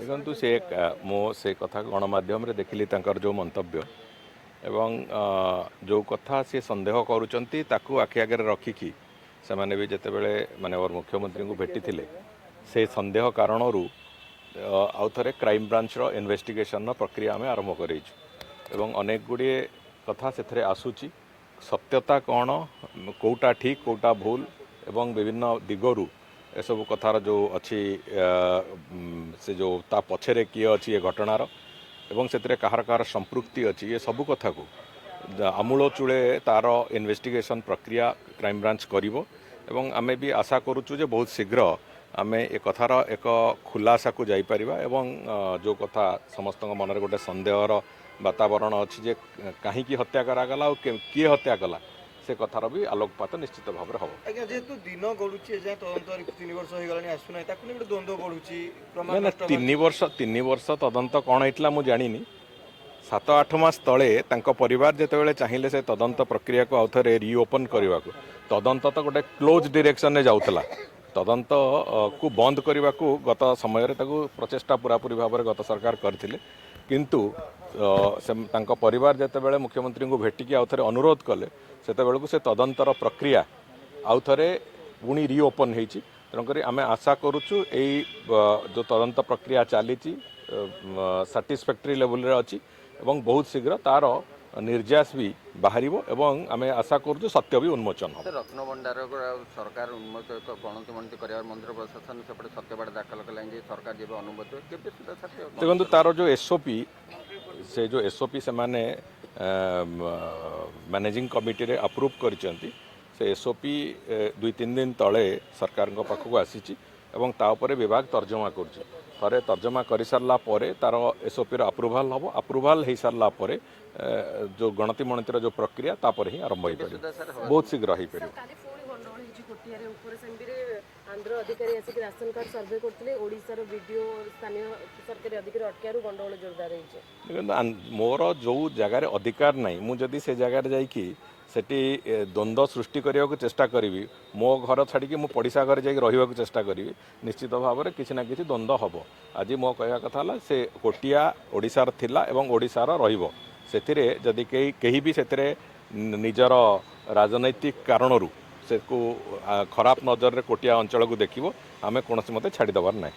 देखु से मो से कथा गणमाध्यम देखिली जो मंतव्य एवं जो कथा सी संदेह करुँच आखि आगे रखिकी से मैंने भी जिते बड़े माने और मुख्यमंत्री को भेटी से संदेह कारण आउ थे क्राइम ब्रांचर इन्वेस्टिगेशन प्रक्रिया आम आरंभ कर अनेक गुड़े कथा से आसूची सत्यता कौन कौटा ठीक कौटा भूल एवं विभिन्न दिगरु एसबू कथार जो अच्छी से जो ता पछरे किए अच्छी ये घटनार एवं से कहार कहार संपृक्ति अच्छी ये सबू कथा को आमूल चूले तार इन्वेस्टिगेशन प्रक्रिया क्राइम ब्रांच करिवो एवं आमे भी आशा करूचु जे बहुत शीघ्र आमे ए कथार एक खुलासा को जाई परिबा एवं जो कथा समस्त मन गोटे संदेहर वातावरण अच्छी जे कहीं हत्या करागला और किए हत्या कला से कथार भी आलोकपात निश्चित भाव में हम आज्ञा जेहेतु दिन गड़ुची तदंत 3 वर्ष हो गलानी आसुना ताकू गोटे द्वंद्व बढ़ुची ना 3 वर्ष तदंत कौन होता मुझे जानी 7-8 मास तले परिवार जितेबाला चाहिए से तदंत प्रक्रिया को आउ थे रिओपन करने को तदंत तो गोटे क्लोज डायरेक्शन में जाऊला तदंत को बंद करने को गत समय प्रचेषा पूरापूरी भाव में गत सरकार करथिले किंतु से परिवार जितेबाला मुख्यमंत्री को भेटिकी आउ थे अनुरोध कले से से तदंतर प्रक्रिया आउ थे पुणी रिओपन होती तेणुक आम आशा करुचु यही जो तदंत प्रक्रिया चली साटिस्फैक्टरी लेवल रे अच्छी एवं बहुत शीघ्र तार निर्यास भी बाहर एवं आम आशा करुचु सत्य भी उन्मोचन हो रत्नभंडार सरकार उन्मोच गणति मंत्री कर मंदिर प्रशासन सेपटे सत्यवाद दाखल कला सरकार जब अनुमति देखो तार जो एसओपी से जो एसओपी से माने मैनेजिंग कमिटी रे अप्रूव करिसेंती से एसओपी 2-3 दिन तले सरकार पाखक आसी एवं तापर विभाग तर्जमा कर थे तर्जमा कर सारा तार एसओपी अप्रूवाल हम अप्रूवाल हो सारा जो गणति मणतिर जो प्रक्रिया तापर ही आरंभ हो पार बहुत शीघ्र हो पार आंध्र अधिकारी आसिक राशन कार्ड सर्वे करते ओडिशार वीडियो स्थानीय सरकारी अधिकारी अटकारू गंडगोल जोरदार होइछे मोर जो जगार अधिकार नहीं मुझे से जगार जाइकी सेठी द्वंद्व सृष्टि करने को चेष्टा करी मो घर छाड़ी मो पड़िशा घर जा रहा चेष्टा करी निश्चित भाव में किसी ना किसी द्वंद्व हम आज मो कहवा कथा से कोटिया ओडिशार थिला एवं ओडिशार रहिबो सेथिरे जदि कहीं भी से निजर राजनैतिक कारणरू से को खराब नजर रे कोटिया अंचल को देखिबो आमे कोनोसी मते छाड़ी दबार नहीं।